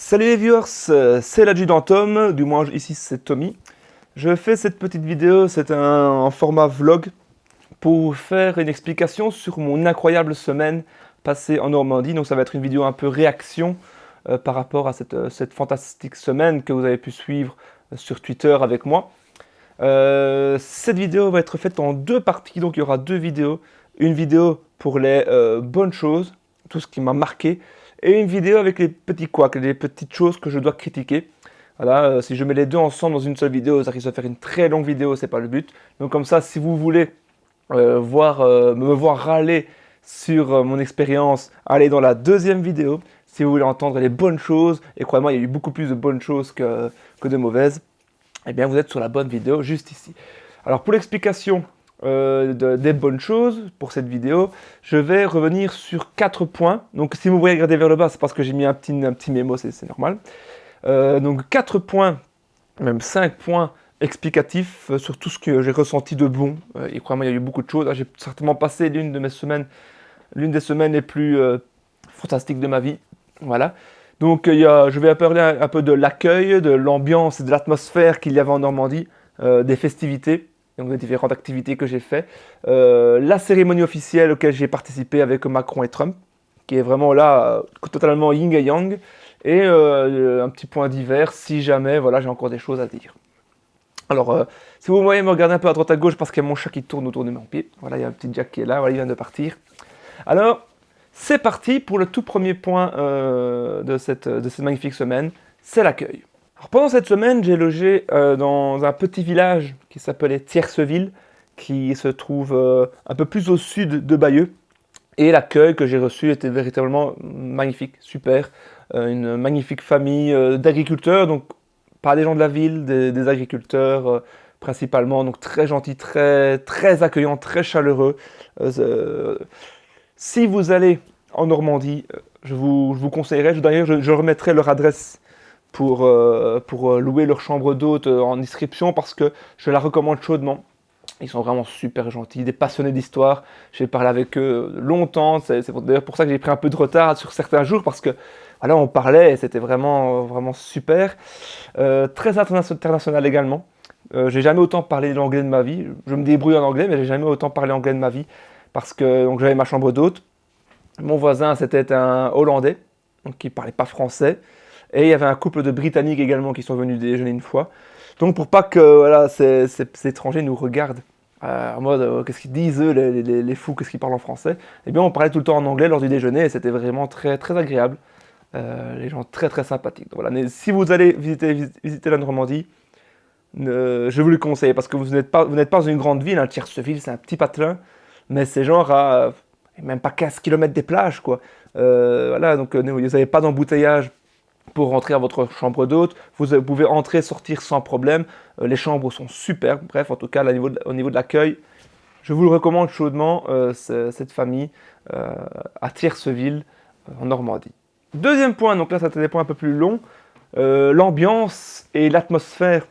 Salut les viewers, c'est l'adjudant Tom, du moins ici c'est Tommy. Je fais cette petite vidéo, c'est un format vlog pour vous faire une explication sur mon incroyable semaine passée en Normandie. Donc ça va être une vidéo un peu réaction par rapport à cette fantastique semaine que vous avez pu suivre sur Twitter avec moi. Cette vidéo va être faite en deux parties, donc il y aura deux vidéos. Une vidéo pour les bonnes choses, tout ce qui m'a marqué, et une vidéo avec les petits couacs, les petites choses que je dois critiquer. Voilà, si je mets les deux ensemble dans une seule vidéo, ça risque de faire une très longue vidéo, c'est pas le but. Donc comme ça, si vous voulez me voir râler sur mon expérience, allez dans la deuxième vidéo. Si vous voulez entendre les bonnes choses, et croyez-moi, il y a eu beaucoup plus de bonnes choses que de mauvaises, eh bien vous êtes sur la bonne vidéo juste ici. Alors pour l'explication des bonnes choses pour cette vidéo, je vais revenir sur 4 points. Donc si vous voyez regarder vers le bas, c'est parce que j'ai mis un petit mémo, c'est normal. Donc 4 points, même 5 points explicatifs sur tout ce que j'ai ressenti de bon. Et croyez-moi, il y a eu beaucoup de choses. J'ai certainement passé l'une des semaines les plus fantastiques de ma vie. Voilà. Donc je vais parler un peu de l'accueil, de l'ambiance et de l'atmosphère qu'il y avait en Normandie, des festivités, donc des différentes activités que j'ai fait, la cérémonie officielle auquel j'ai participé avec Macron et Trump, qui est vraiment là, totalement yin et yang, et un petit point divers si jamais voilà, j'ai encore des choses à dire. Alors, si vous voyez me regarder un peu à droite à gauche parce qu'il y a mon chat qui tourne autour de mon pied, voilà, il y a un petit Jack qui est là, voilà, il vient de partir. Alors, c'est parti pour le tout premier point de cette magnifique semaine, c'est l'accueil. Alors, pendant cette semaine, j'ai logé dans un petit village qui s'appelait Thierceville, qui se trouve un peu plus au sud de Bayeux. Et l'accueil que j'ai reçu était véritablement magnifique, super. Une magnifique famille d'agriculteurs, donc pas des gens de la ville, des agriculteurs principalement, donc très gentils, très accueillants, très chaleureux. Si vous allez en Normandie, je vous conseillerais, d'ailleurs je remettrai leur adresse pour louer leur chambre d'hôte en inscription parce que je la recommande chaudement. Ils sont vraiment super gentils, des passionnés d'histoire. J'ai parlé avec eux longtemps, c'est d'ailleurs pour ça que j'ai pris un peu de retard sur certains jours parce que voilà, on parlait et c'était vraiment super. Très international également. J'ai jamais autant parlé l'anglais de ma vie. Je me débrouille en anglais, mais j'ai jamais autant parlé anglais de ma vie parce que donc j'avais ma chambre d'hôte. Mon voisin, c'était un Hollandais, donc qui parlait pas français. Et il y avait un couple de Britanniques également qui sont venus déjeuner une fois. Donc pour pas que voilà, ces étrangers nous regardent en mode qu'est-ce qu'ils disent eux, les fous, qu'est-ce qu'ils parlent en français, eh bien on parlait tout le temps en anglais lors du déjeuner et c'était vraiment très agréable. Les gens très sympathiques. Donc, voilà. Mais si vous allez visiter la Normandie, je vous le conseille parce que vous n'êtes pas dans une grande ville, hein. Thierceville c'est un petit patelin, mais c'est genre à même pas 15 km des plages quoi. Voilà, donc vous n'avez pas d'embouteillage pour rentrer à votre chambre d'hôte, vous pouvez entrer, sortir sans problème, les chambres sont super, bref, en tout cas au niveau de l'accueil, je vous le recommande chaudement, cette famille à Thierceville, en Normandie. Deuxième point, donc là c'était des points un peu plus longs, l'ambiance et l'atmosphère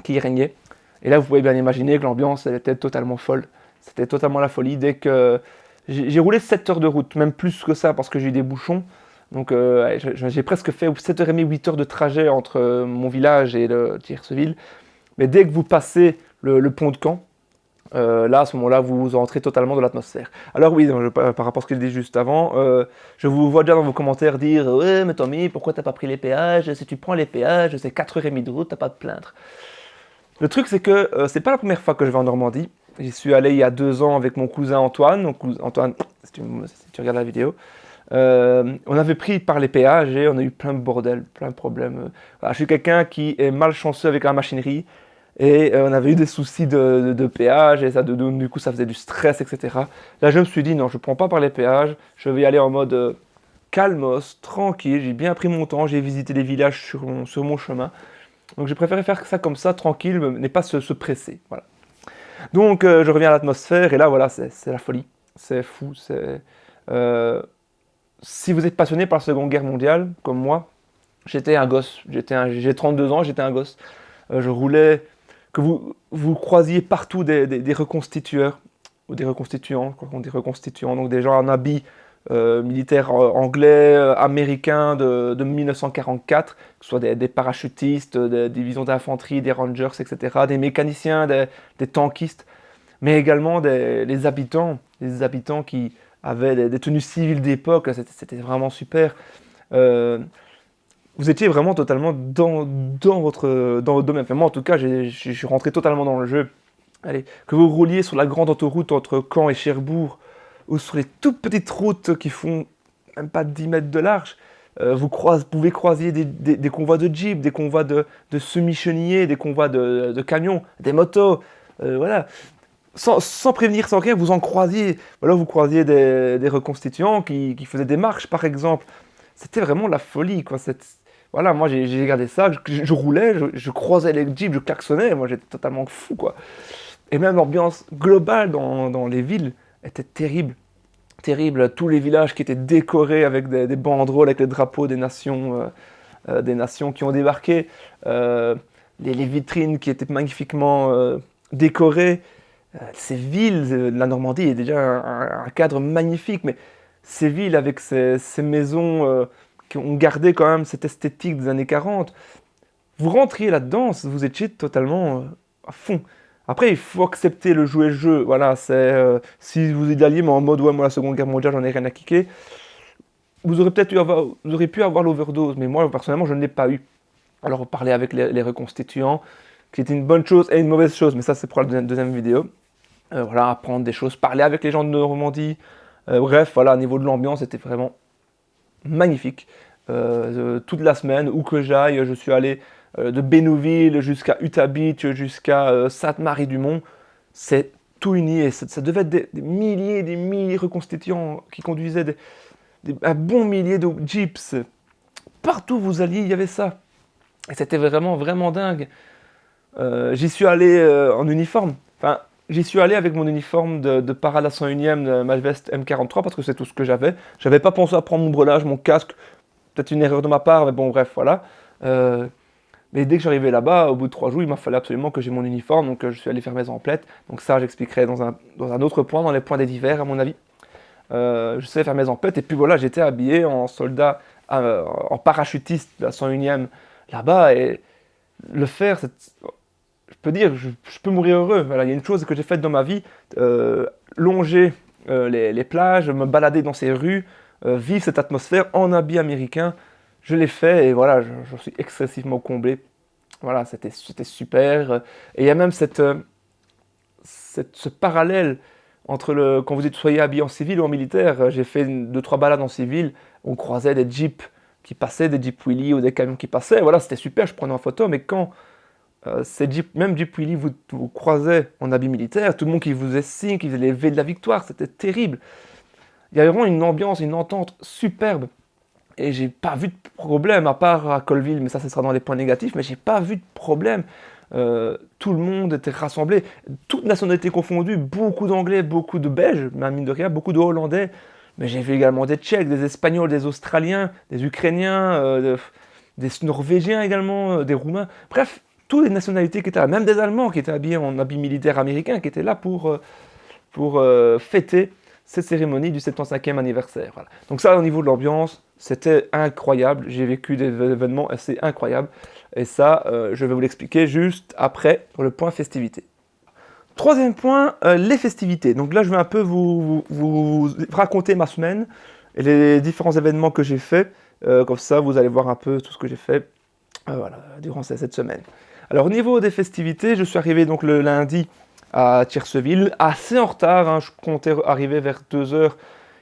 qui y régnait. Et là vous pouvez bien imaginer que l'ambiance elle était totalement folle, c'était totalement la folie, dès que j'ai roulé 7 heures de route, même plus que ça parce que j'ai eu des bouchons. Donc j'ai presque fait 7h30, 8 heures de trajet entre mon village et le Thierceville. Mais dès que vous passez le pont de Caen, là à ce moment-là vous entrez totalement dans l'atmosphère. Alors oui, par rapport à ce que j'ai dit juste avant, je vous vois déjà dans vos commentaires dire « Ouais mais Tommy, pourquoi t'as pas pris les péages? Si tu prends les péages, c'est 4h30 de route, t'as pas à te plaindre. » Le truc c'est que c'est pas la première fois que je vais en Normandie. J'y suis allé il y a 2 ans avec mon cousin Antoine. Donc Antoine, si tu regardes la vidéo. On avait pris par les péages et on a eu plein de bordel, plein de problèmes. Voilà, je suis quelqu'un qui est malchanceux avec la machinerie et on avait eu des soucis de péage et ça, du coup ça faisait du stress, etc. Là je me suis dit non, je ne prends pas par les péages, je vais y aller en mode calmos, tranquille, j'ai bien pris mon temps, j'ai visité les villages sur mon chemin. Donc j'ai préféré faire ça comme ça, tranquille, mais pas se presser. Voilà. Donc je reviens à l'atmosphère et là voilà, c'est la folie, c'est fou, c'est... si vous êtes passionné par la Seconde Guerre mondiale, comme moi, j'étais un gosse, j'ai 32 ans, j'étais un gosse. Je roulais, que vous croisiez partout des reconstitueurs, ou des reconstituants, quoi, on dit reconstituants, donc des gens en habits militaires anglais, américains de 1944, que ce soit des parachutistes, des divisions d'infanterie, des rangers, etc., des mécaniciens, des tankistes, mais également les habitants qui avaient des tenues civiles d'époque, c'était vraiment super. Euh, Vous étiez vraiment totalement dans votre domaine. Enfin, moi, en tout cas, je suis rentré totalement dans le jeu. Allez, que vous rouliez sur la grande autoroute entre Caen et Cherbourg, ou sur les toutes petites routes qui font même pas 10 mètres de large, pouvez croiser des convois de jeeps, des convois de semi-chenillés, des convois de camions, des motos, voilà. Sans prévenir, sans rien, vous en croisiez. Voilà, vous croisiez des reconstituants qui faisaient des marches, par exemple. C'était vraiment la folie, quoi. Voilà, moi j'ai regardé ça, je roulais, je croisais les jeeps, je klaxonnais, moi j'étais totalement fou, quoi. Et même l'ambiance globale dans les villes était terrible. Terrible, tous les villages qui étaient décorés avec des banderoles, avec les drapeaux des nations qui ont débarqué, les vitrines qui étaient magnifiquement décorées. Ces villes, la Normandie est déjà un cadre magnifique, mais ces villes avec ces maisons qui ont gardé quand même cette esthétique des années 40, vous rentriez là-dedans, vous étiez totalement à fond. Après, il faut accepter le jouer le jeu. Voilà, si vous y alliez, mais en mode ouais, moi la Seconde Guerre mondiale, j'en ai rien à kicker, vous aurez pu avoir l'overdose, mais moi personnellement, je ne l'ai pas eu. Alors, parler avec les reconstituants, qui était une bonne chose et une mauvaise chose, mais ça, c'est pour la deuxième vidéo. Voilà, apprendre des choses, parler avec les gens de Normandie. Bref, voilà, au niveau de l'ambiance, c'était vraiment magnifique. Toute la semaine, où que j'aille, je suis allé de Bénouville jusqu'à Utah Beach, jusqu'à Sainte-Marie-du-Mont. C'est tout uni et ça devait être des milliers de reconstituants qui conduisaient un bon millier de jeeps. Partout où vous alliez, il y avait ça. Et c'était vraiment, vraiment dingue. J'y suis allé en uniforme. Enfin, j'y suis allé avec mon uniforme de parade à 101e, de ma veste M43, parce que c'est tout ce que j'avais. J'avais pas pensé à prendre mon brelage, mon casque. Peut-être une erreur de ma part, mais bon, bref, voilà. Euh, mais dès que j'arrivais là-bas, au bout de 3 jours, il m'a fallu absolument que j'ai mon uniforme, donc je suis allé faire mes emplettes. Donc ça, j'expliquerai dans un autre point, dans les points des divers, à mon avis. Je sais faire mes emplettes, et puis voilà, j'étais habillé en soldat, en parachutiste de la 101e là-bas, et le faire, je peux dire, je peux mourir heureux. Voilà, il y a une chose que j'ai faite dans ma vie, longer les plages, me balader dans ces rues, vivre cette atmosphère en habit américain. Je l'ai fait et voilà, je suis excessivement comblé. Voilà, c'était super. Et il y a même ce parallèle entre quand vous soyez habillé en civil ou en militaire. J'ai fait 2-3 balades en civil, on croisait des jeeps qui passaient, des jeeps Willys ou des camions qui passaient. Voilà, c'était super, je prenais en photo, mais quand même Jeep Willy vous croisait en habit militaire, tout le monde qui vous faisait signe, qui faisait les V de la victoire, c'était terrible. Il y avait vraiment une ambiance, une entente superbe. Et j'ai pas vu de problème, à part à Colville, mais ça, ce sera dans les points négatifs, mais j'ai pas vu de problème. Tout le monde était rassemblé, toutes nationalités confondues, beaucoup d'Anglais, beaucoup de Belges, mais mine de rien, beaucoup de Hollandais. Mais j'ai vu également des Tchèques, des Espagnols, des Australiens, des Ukrainiens, des Norvégiens également, des Roumains. Bref, toutes les nationalités qui étaient là, même des Allemands qui étaient habillés en habits militaires américains, qui étaient là pour fêter cette cérémonie du 75e anniversaire. Voilà. Donc ça, au niveau de l'ambiance, c'était incroyable. J'ai vécu des événements assez incroyables. Et ça, je vais vous l'expliquer juste après pour le point festivité. Troisième point, les festivités. Donc là, je vais un peu vous raconter ma semaine et les différents événements que j'ai faits. Comme ça, vous allez voir un peu tout ce que j'ai fait voilà, durant cette semaine. Alors au niveau des festivités, je suis arrivé donc le lundi à Thierceville, assez en retard, hein, je comptais arriver vers 2h,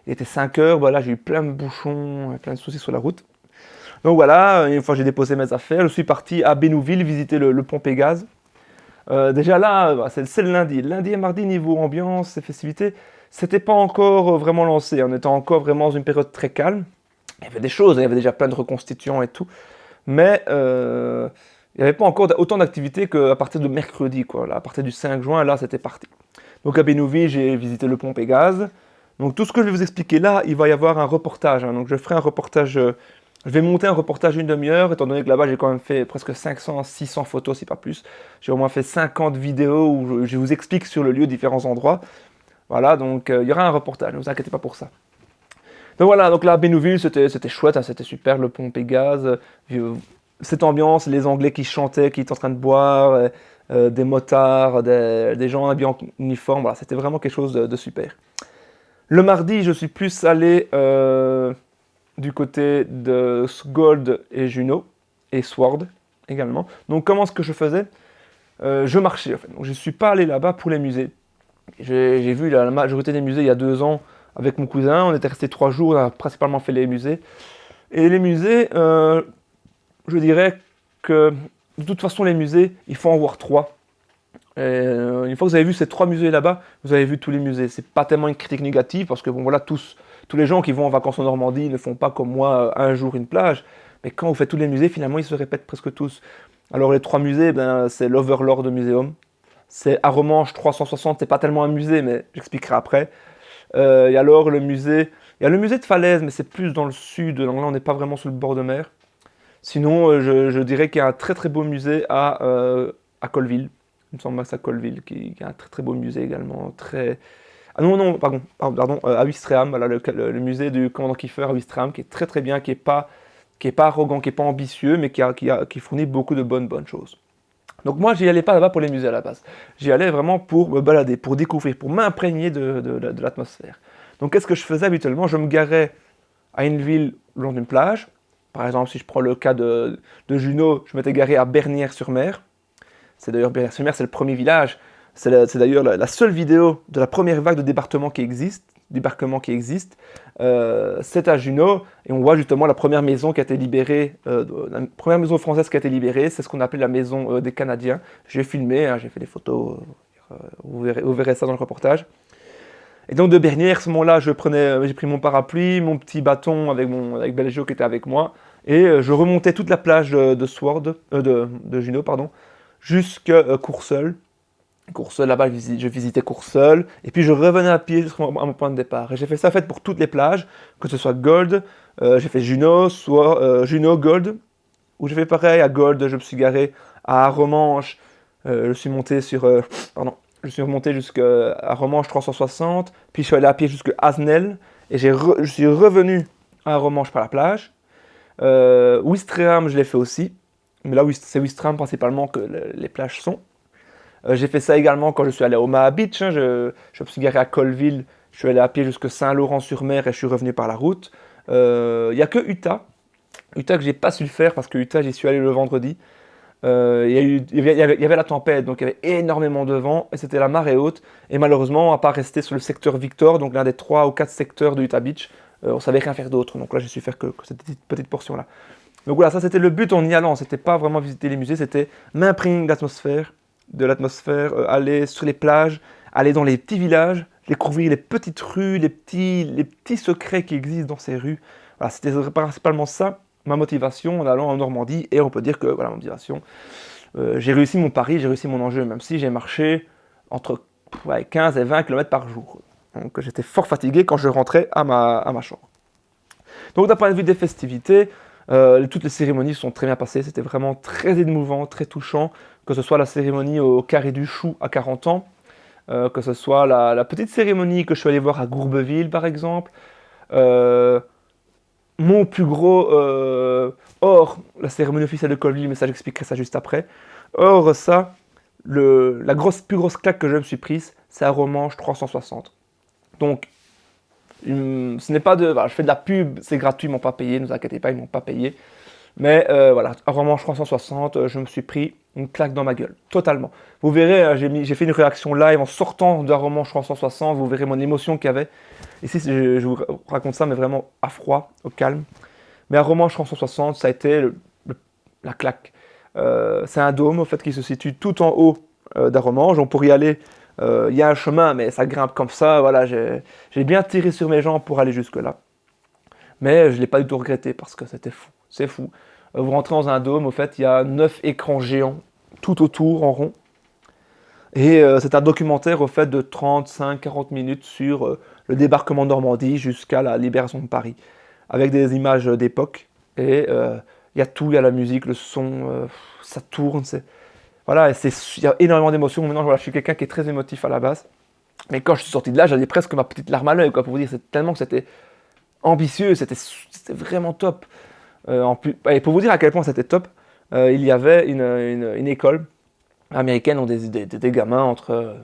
il était 5h, voilà, j'ai eu plein de bouchons, plein de soucis sur la route. Donc voilà, une fois j'ai déposé mes affaires, je suis parti à Bénouville visiter le pont Pégase. Déjà là, c'est le lundi. Lundi et mardi, niveau ambiance et festivités, c'était pas encore vraiment lancé, on était encore vraiment dans une période très calme. Il y avait des choses, il y avait déjà plein de reconstituants et tout, mais il n'y avait pas encore autant d'activités qu'à partir de mercredi, quoi. Là, à partir du 5 juin, là, c'était parti. Donc à Bénouville, j'ai visité le pont Pégase. Donc tout ce que je vais vous expliquer là, il va y avoir un reportage, hein. Donc je ferai un reportage, je vais monter un reportage d'une demi-heure, étant donné que là-bas, j'ai quand même fait presque 500, 600 photos, si pas plus. J'ai au moins fait 50 vidéos où je vous explique sur le lieu différents endroits. Voilà, donc il y aura un reportage, ne vous inquiétez pas pour ça. Donc voilà, donc la Bénouville, c'était chouette, hein, c'était super, le pont Pégase, cette ambiance, les Anglais qui chantaient, qui étaient en train de boire, des motards, des gens habillés en uniforme, voilà, c'était vraiment quelque chose de super. Le mardi, je suis plus allé du côté de Gold et Juno, et Sword également. Donc comment est-ce que je faisais? Je marchais en fait, donc je ne suis pas allé là-bas pour les musées. J'ai vu la majorité des musées il y a 2 ans avec mon cousin, on était resté 3 jours, on a principalement fait les musées. Et les musées, je dirais que de toute façon les musées, il faut en voir 3. Une fois que vous avez vu ces 3 musées là-bas, vous avez vu tous les musées. C'est pas tellement une critique négative parce que bon voilà, tous les gens qui vont en vacances en Normandie ne font pas comme moi un jour une plage. Mais quand vous faites tous les musées, finalement ils se répètent presque tous. Alors les 3 musées, ben, c'est l'Overlord Museum. C'est à Romanche 360, c'est pas tellement un musée, mais j'expliquerai après. Et alors le musée, il y a le musée de Falaise, mais c'est plus dans le sud, donc là on n'est pas vraiment sur le bord de mer. Sinon, je dirais qu'il y a un très très beau musée à Colville. Il me semble que c'est à Colville, qui a un très très beau musée également. Très... Ah non, non, pardon, à Ouistreham, voilà, le musée du commandant Kiefer à Ouistreham, qui est très très bien, qui est pas arrogant, qui est pas ambitieux, mais qui fournit beaucoup de bonnes choses. Donc moi, j'y allais pas là-bas pour les musées à la base. J'y allais vraiment pour me balader, pour découvrir, pour m'imprégner de l'atmosphère. Donc qu'est-ce que je faisais habituellement? Je me garais à une ville le long d'une plage. Par exemple, si je prends le cas de Juno, je m'étais garé à Bernières-sur-Mer. C'est d'ailleurs Bernières-sur-Mer, c'est le premier village. C'est d'ailleurs la seule vidéo de la première vague de débarquement qui existe. C'est à Juno, et on voit justement la première maison qui a été libérée, la première maison française qui a été libérée, c'est ce qu'on appelle la maison des Canadiens. J'ai filmé, hein, j'ai fait des photos, vous verrez ça dans le reportage. Et donc de Bernières, à ce moment-là, j'ai pris mon parapluie, mon petit bâton avec Belgio qui était avec moi, et je remontais toute la plage de Juno, pardon, jusqu'à Courseulles. Courseulles, là-bas, je visitais Courseulles, et puis je revenais à pied jusqu'à mon point de départ. Et j'ai fait ça en fait pour toutes les plages, que ce soit Gold, j'ai fait Juno, Juno, Gold, où j'ai fait pareil à Gold, je me suis garé à Romanche, je suis monté je suis remonté jusqu'à Romanche 360, puis je suis allé à pied jusqu'à Asnel, et je suis revenu à Romanche par la plage. Ouistreham, je l'ai fait aussi, mais là c'est Ouistreham principalement que les plages sont. J'ai fait ça également quand je suis allé à Omaha Beach, hein, je me suis garé à Colville, je suis allé à pied jusqu'à Saint-Laurent-sur-Mer et je suis revenu par la route. Il n'y a que Utah que j'ai pas su le faire parce que Utah j'y suis allé le vendredi. Il y avait la tempête, donc il y avait énormément de vent et c'était la marée haute. Et malheureusement, on n'a pas resté sur le secteur Victor, donc l'un des 3 ou 4 secteurs de Utah Beach. On savait rien faire d'autre, donc là j'ai su faire que cette petite portion-là. Donc voilà, ça c'était le but en y allant, c'était pas vraiment visiter les musées, c'était m'imprégner de l'atmosphère, aller sur les plages, aller dans les petits villages, découvrir les petites rues, les petits secrets qui existent dans ces rues. Voilà, c'était principalement ça, ma motivation en allant en Normandie, et on peut dire que, voilà, ma motivation, j'ai réussi mon pari, j'ai réussi mon enjeu, même si j'ai marché entre 15 et 20 km par jour. Donc j'étais fort fatigué quand je rentrais à ma chambre. Donc d'un point de vue des festivités, toutes les cérémonies sont très bien passées, c'était vraiment très émouvant, très touchant, que ce soit la cérémonie au Carré du Chou à 40 ans, que ce soit la petite cérémonie que je suis allé voir à Gourbeville par exemple, mon plus gros, hors la cérémonie officielle de Colville, mais ça j'expliquerai ça juste après, hors ça, la plus grosse claque que je me suis prise, c'est à Romanche 360. Donc, ce n'est pas voilà, je fais de la pub, c'est gratuit, ils m'ont pas payé, ne vous inquiétez pas, ils m'ont pas payé. Mais voilà, à Romanche 360, je me suis pris une claque dans ma gueule, totalement. Vous verrez, hein, j'ai fait une réaction live en sortant de Romanche 360, vous verrez mon émotion qu'il y avait. Ici, je vous raconte ça, mais vraiment à froid, au calme. Mais à Romanche 360, ça a été la claque. C'est un dôme, au fait, qui se situe tout en haut d'Aromanche. On pourrait y aller. Il y a un chemin, mais ça grimpe comme ça. Voilà, j'ai bien tiré sur mes jambes pour aller jusque-là. Mais je ne l'ai pas du tout regretté parce que c'était fou. C'est fou. Vous rentrez dans un dôme, au fait, il y a 9 écrans géants tout autour, en rond. Et c'est un documentaire, au fait, de 35-40 minutes sur le débarquement de Normandie jusqu'à la libération de Paris. Avec des images d'époque. Et il y a tout, il y a la musique, le son, ça tourne. Voilà, il y a énormément d'émotions. Maintenant, voilà, je suis quelqu'un qui est très émotif à la base. Mais quand je suis sorti de là, j'avais presque ma petite larme à l'œil, pour vous dire, c'est tellement que c'était ambitieux, c'était vraiment top. Et pour vous dire à quel point c'était top, il y avait une école américaine, donc des gamins entre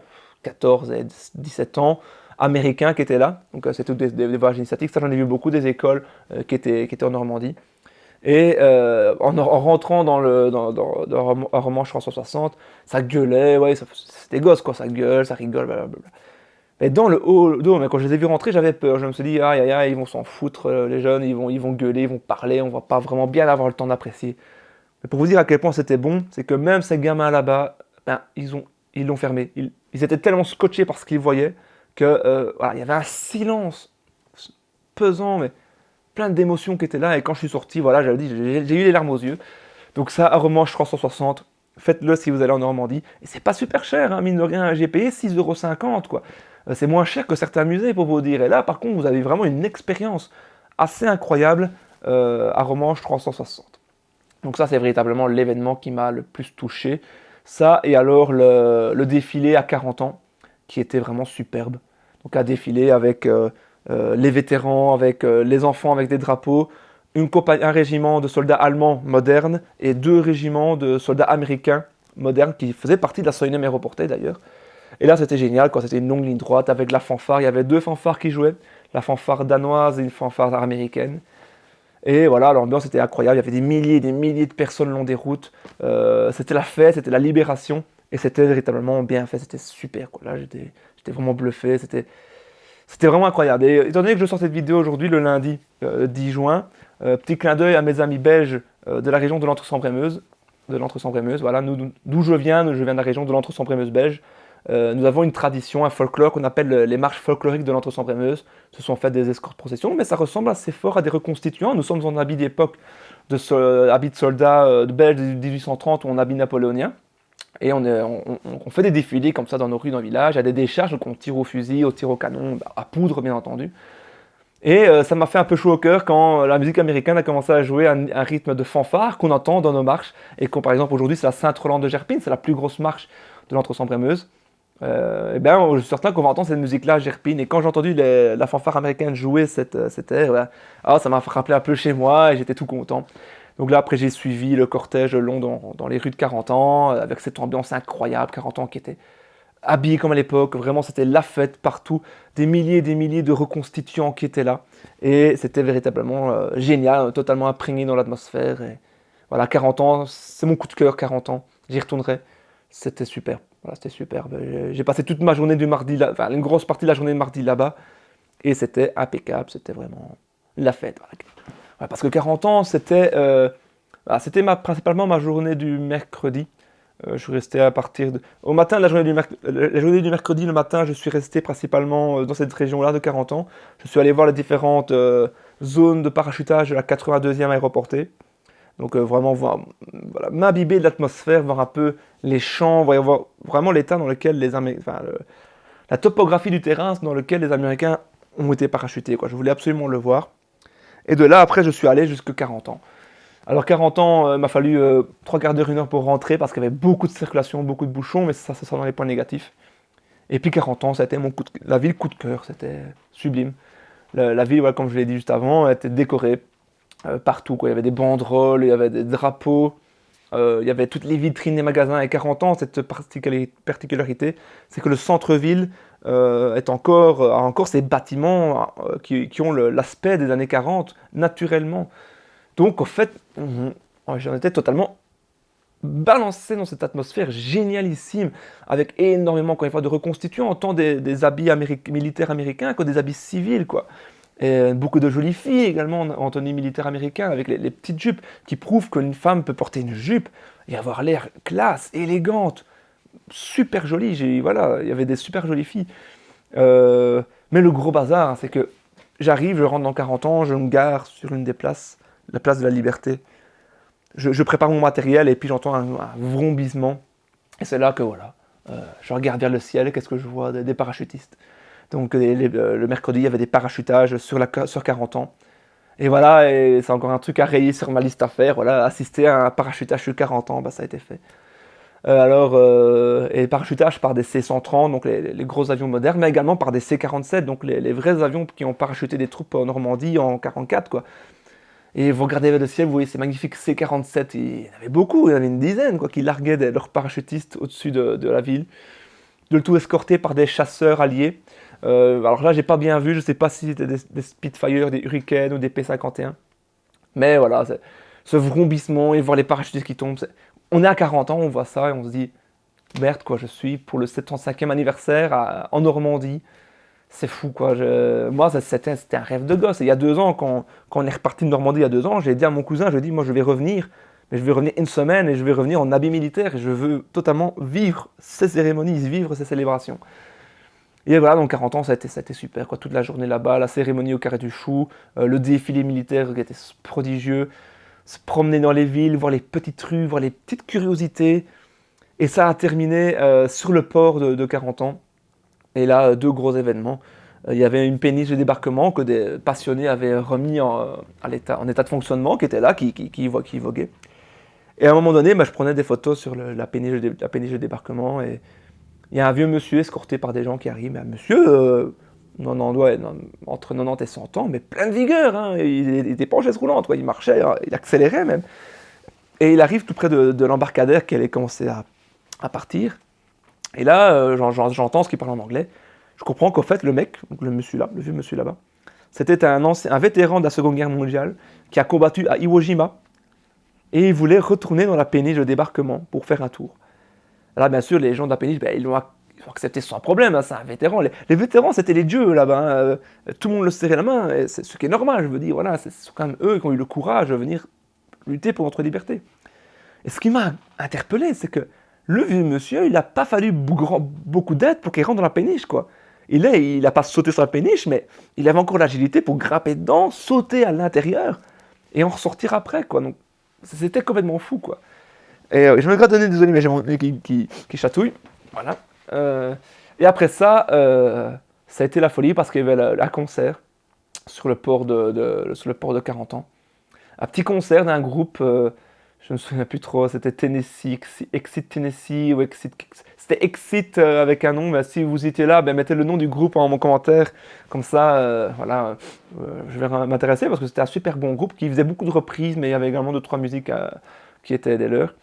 14 et 17 ans, américains qui étaient là. Donc c'est toutes des voyages initiatiques. Ça, j'en ai vu beaucoup des écoles qui étaient en Normandie. Et en rentrant dans Romanche 360, ça gueulait, ouais, c'est des gosses quoi, ça gueule, ça rigole, blablabla. Mais dans le haut, mais quand je les ai vus rentrer, j'avais peur. Je me suis dit, aïe aïe aïe, ils vont s'en foutre, les jeunes, ils vont gueuler, ils vont parler, on va pas vraiment bien avoir le temps d'apprécier. Mais pour vous dire à quel point c'était bon, c'est que même ces gamins là-bas, ben, ils l'ont fermé. Ils étaient tellement scotchés par ce qu'ils voyaient que voilà, il y avait un silence pesant, mais plein d'émotions qui étaient là. Et quand je suis sorti, voilà, j'avais dit, j'ai eu les larmes aux yeux. Donc ça, à Romanche 360, faites-le si vous allez en Normandie. Et c'est pas super cher, hein, mine de rien. J'ai payé 6,50 € quoi. C'est moins cher que certains musées pour vous dire. Et là, par contre, vous avez vraiment une expérience assez incroyable à Romanche 360. Donc ça, c'est véritablement l'événement qui m'a le plus touché. Ça, et alors le défilé à 40 ans, qui était vraiment superbe. Donc un défilé avec les vétérans, avec les enfants avec des drapeaux, un régiment de soldats allemands modernes et 2 régiments de soldats américains modernes qui faisaient partie de la Soinem aéroportée d'ailleurs. Et là, c'était génial, quoi. C'était une longue ligne droite avec la fanfare. Il y avait 2 fanfares qui jouaient, la fanfare danoise et une fanfare américaine. Et voilà, l'ambiance était incroyable. Il y avait des milliers et des milliers de personnes le long des routes. C'était la fête, c'était la libération. Et c'était véritablement bien fait. C'était super, quoi. Là, j'étais vraiment bluffé. C'était vraiment incroyable. Et étant donné que je sors cette vidéo aujourd'hui, le lundi 10 juin, petit clin d'œil à mes amis belges de la région de l'Entre-Sambre-et-Meuse. Voilà, d'où je viens de la région de l'Entre-Sambre-et-Meuse belge. Nous avons une tradition, un folklore qu'on appelle les marches folkloriques de l'Entre-Sambre-et-Meuse. Ce sont faites des escortes processions, mais ça ressemble assez fort à des reconstituants. Nous sommes en habit d'époque, habit de soldats de belges de 1830 ou en habit napoléonien. Et on fait des défilés comme ça dans nos rues, dans le village. Il y a des décharges qu'on tire au fusil, au tir au canon, à poudre bien entendu. Et ça m'a fait un peu chaud au cœur quand la musique américaine a commencé à jouer un rythme de fanfare qu'on entend dans nos marches. Et qu'on, par exemple, aujourd'hui, c'est la Sainte-Rolande de Gerpine, c'est la plus grosse marche de l'Entre-Sambre-et-Meuse. Et bien, je suis certain qu'on va entendre cette musique-là à Gerpine. Et quand j'ai entendu la fanfare américaine jouer cette air, ouais, ça m'a rappelé un peu chez moi et j'étais tout content. Donc là, après, j'ai suivi le cortège long dans les rues de 40 ans, avec cette ambiance incroyable, 40 ans qui était habillés comme à l'époque, vraiment c'était la fête partout, des milliers et des milliers de reconstituants qui étaient là, et c'était véritablement génial, totalement imprégné dans l'atmosphère, et voilà, 40 ans, c'est mon coup de cœur, 40 ans, j'y retournerai, c'était super, voilà, c'était superbe, j'ai passé toute ma journée du mardi, là, enfin une grosse partie de la journée de mardi là-bas, et c'était impeccable, c'était vraiment la fête, voilà. Voilà, parce que 40 ans, c'était principalement ma journée du mercredi. Je suis resté à partir de... Au matin, la journée du mercredi, le matin, je suis resté principalement dans cette région-là de 40 ans. Je suis allé voir les différentes zones de parachutage de la 82e aéroportée. Donc vraiment, voilà, m'imbiber de l'atmosphère, voir un peu les champs, voir vraiment l'état dans lequel la topographie du terrain dans lequel les Américains ont été parachutés, quoi. Je voulais absolument le voir. Et de là, après, je suis allé jusqu'à 40 ans. Alors 40 ans, il m'a fallu 3 quarts d'heure, 1 heure pour rentrer parce qu'il y avait beaucoup de circulation, beaucoup de bouchons, mais ça sent dans les points négatifs. Et puis 40 ans, ça a été la ville coup de cœur, c'était sublime. La ville, ouais, comme je l'ai dit juste avant, était décorée partout, quoi. Il y avait des banderoles, il y avait des drapeaux, il y avait toutes les vitrines des magasins. Et 40 ans, cette particularité, c'est que le centre-ville a encore ces bâtiments qui ont l'aspect des années 40, naturellement. Donc, en fait, j'en étais totalement balancé dans cette atmosphère génialissime, avec énormément, encore une fois, de reconstituants, tant des habits militaires américains que des habits civils, quoi. Et beaucoup de jolies filles également en tenue militaire américain, avec les petites jupes, qui prouvent qu'une femme peut porter une jupe et avoir l'air classe, élégante, super jolie. Voilà, il y avait des super jolies filles. Mais le gros bazar, c'est que j'arrive, je rentre dans 40 ans, je me gare sur une des places, la place de la Liberté. Je prépare mon matériel et puis j'entends un vrombissement. Et c'est là que voilà, je regarde vers le ciel, qu'est-ce que je vois? Des parachutistes. Donc le mercredi, il y avait des parachutages sur 40 ans. Et voilà, et c'est encore un truc à rayer sur ma liste à faire. Voilà, assister à un parachutage sur 40 ans, bah, ça a été fait. Et parachutage par des C-130, donc les gros avions modernes, mais également par des C-47, donc les vrais avions qui ont parachuté des troupes en Normandie en 44, quoi. Et vous regardez vers le ciel, vous voyez ces magnifiques C-47, il y en avait beaucoup, il y en avait une dizaine, quoi, qui larguaient leurs parachutistes au-dessus de la ville. De le tout escorté par des chasseurs alliés. Alors là, j'ai pas bien vu, je sais pas si c'était des Spitfire, des Hurricanes ou des P-51. Mais voilà, ce vrombissement et voir les parachutistes qui tombent. On est à 40 ans, on voit ça et on se dit, merde quoi, je suis pour le 75e anniversaire en Normandie. C'est fou quoi. Moi, c'était un rêve de gosse. Et il y a 2 ans, quand on est reparti de Normandie il y a 2 ans, j'ai dit à mon cousin, je lui ai dit, moi je vais revenir. Mais je vais revenir une semaine et je vais revenir en habit militaire et je veux totalement vivre ces cérémonies, vivre ces célébrations. Et voilà, donc 40 ans, ça a été super, quoi. Toute la journée là-bas, la cérémonie au Carré du Chou, le défilé militaire qui était prodigieux, se promener dans les villes, voir les petites rues, voir les petites curiosités. Et ça a terminé sur le port de 40 ans. Et là, 2 gros événements. Il y avait une péniche de débarquement que des passionnés avaient remis en état de fonctionnement, qui était là, qui voguait. Et à un moment donné, je prenais des photos sur la péniche de débarquement et il y a un vieux monsieur escorté par des gens qui arrivent. Un monsieur, entre 90 et 100 ans, mais plein de vigueur. Hein, il était pas en chaise roulante, quoi, il marchait, hein, il accélérait même. Et il arrive tout près de l'embarcadère qui allait commencer à partir. Et là, j'entends ce qu'il parle en anglais. Je comprends qu'en fait, le mec, le vieux monsieur là-bas, c'était un vétéran de la Seconde Guerre mondiale qui a combattu à Iwo Jima. Et il voulait retourner dans la péniche de débarquement pour faire un tour. Là, bien sûr, les gens de la péniche, ils l'ont accepté sans problème, hein, c'est un vétéran. Les vétérans, c'était les dieux là-bas, hein. Tout le monde le serrait la main, et c'est ce qui est normal, je veux dire. Voilà, c'est quand même eux qui ont eu le courage de venir lutter pour notre liberté. Et ce qui m'a interpellé, c'est que le vieux monsieur, il n'a pas fallu beaucoup d'aide pour qu'il rentre dans la péniche, quoi. Il n'a pas sauté sur la péniche, mais il avait encore l'agilité pour grimper dedans, sauter à l'intérieur et en ressortir après, quoi. Donc, c'était complètement fou, quoi. Et je me gratte donner, désolé, mais j'ai mon nez qui chatouille. Voilà. Et après ça a été la folie parce qu'il y avait un concert sur le port de 40 ans. Un petit concert d'un groupe, je ne me souviens plus trop, c'était Tennessee, Exit Tennessee ou Exit. C'était Exit avec un nom, mais si vous étiez là, mettez le nom du groupe en mon commentaire. Comme ça, voilà, je vais m'intéresser parce que c'était un super bon groupe qui faisait beaucoup de reprises, mais il y avait également 2-3 musiques qui étaient des leurs.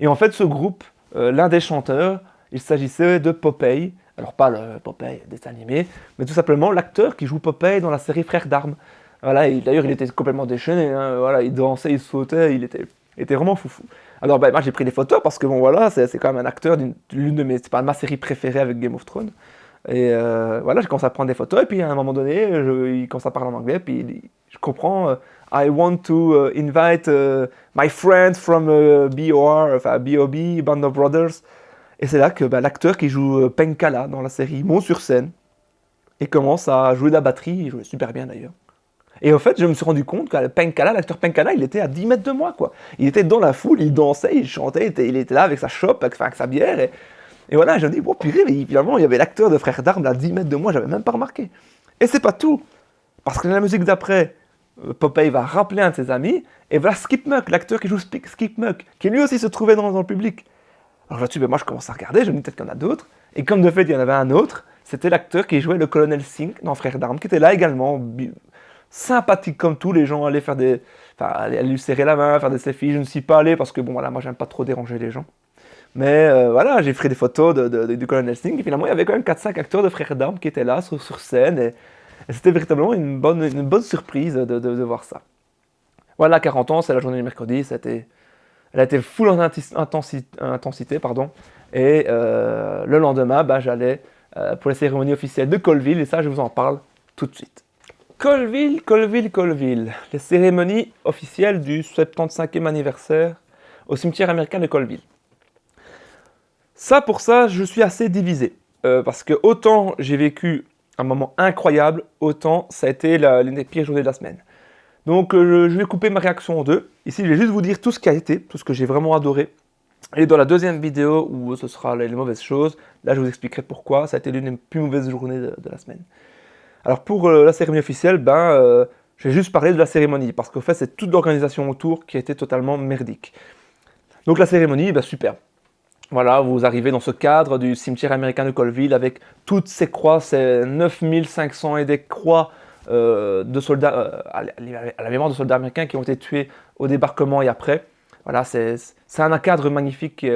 Et en fait, ce groupe, l'un des chanteurs, il s'agissait de Popeye. Alors pas le Popeye dessin animé, mais tout simplement l'acteur qui joue Popeye dans la série Frères d'Armes. Voilà, d'ailleurs, il était complètement déchaîné. Hein, voilà, il dansait, il sautait, il était vraiment foufou. Alors, moi, j'ai pris des photos parce que bon, voilà, c'est quand même un acteur l'une de c'est pas ma série préférée avec Game of Thrones. Et voilà, j'ai commencé à prendre des photos et puis à un moment donné, il commence à parler en anglais, puis je comprends. I want to invite my friend from BOR, enfin BOB, Band of Brothers. Et c'est là que l'acteur qui joue Penkala dans la série monte sur scène et commence à jouer de la batterie. Il jouait super bien d'ailleurs. Et en fait, je me suis rendu compte que l'acteur Penkala, il était à 10 mètres de moi, quoi. Il était dans la foule, il dansait, il chantait, il était là avec sa chope, avec sa bière. Et voilà, je me dis, bon, purée, mais finalement, il y avait l'acteur de Frères d'Armes à 10 mètres de moi, j'avais même pas remarqué. Et c'est pas tout. Parce que dans la musique d'après, Popeye va rappeler un de ses amis, et voilà Skip Muck, l'acteur qui joue Skip Muck, qui lui aussi se trouvait dans le public. Alors là-dessus, moi je commence à regarder, je me dis peut-être qu'il y en a d'autres, et comme de fait il y en avait un autre, c'était l'acteur qui jouait le colonel Sink dans Frères d'Armes, qui était là également, sympathique comme tout, les gens allaient aller lui serrer la main, faire des selfies, je ne suis pas allé parce que bon voilà, moi j'aime pas trop déranger les gens. Mais voilà, j'ai pris des photos du colonel Sink, et finalement il y avait quand même 4-5 acteurs de Frères d'Armes qui étaient là sur scène, et c'était véritablement une bonne surprise de voir ça. Voilà, 40 ans, c'est la journée du mercredi, elle a été full en intensité, pardon. Et le lendemain, j'allais pour la cérémonie officielle de Colville, et ça, je vous en parle tout de suite. Colville, les cérémonies officielles du 75e anniversaire au cimetière américain de Colville. Pour ça, je suis assez divisé, parce que autant j'ai vécu un moment incroyable, autant ça a été l'une des pires journées de la semaine. Donc je vais couper ma réaction en deux. Ici, je vais juste vous dire tout ce qui a été, tout ce que j'ai vraiment adoré. Et dans la deuxième vidéo, où ce sera les mauvaises choses, là je vous expliquerai pourquoi ça a été l'une des plus mauvaises journées de la semaine. Alors pour la cérémonie officielle, je vais juste parler de la cérémonie, parce qu'en fait c'est toute l'organisation autour qui a été totalement merdique. Donc la cérémonie, superbe. Voilà, vous arrivez dans ce cadre du cimetière américain de Colville avec toutes ces croix, ces 9500 et des croix de soldats, à la mémoire de soldats américains qui ont été tués au débarquement et après. Voilà, c'est un cadre magnifique.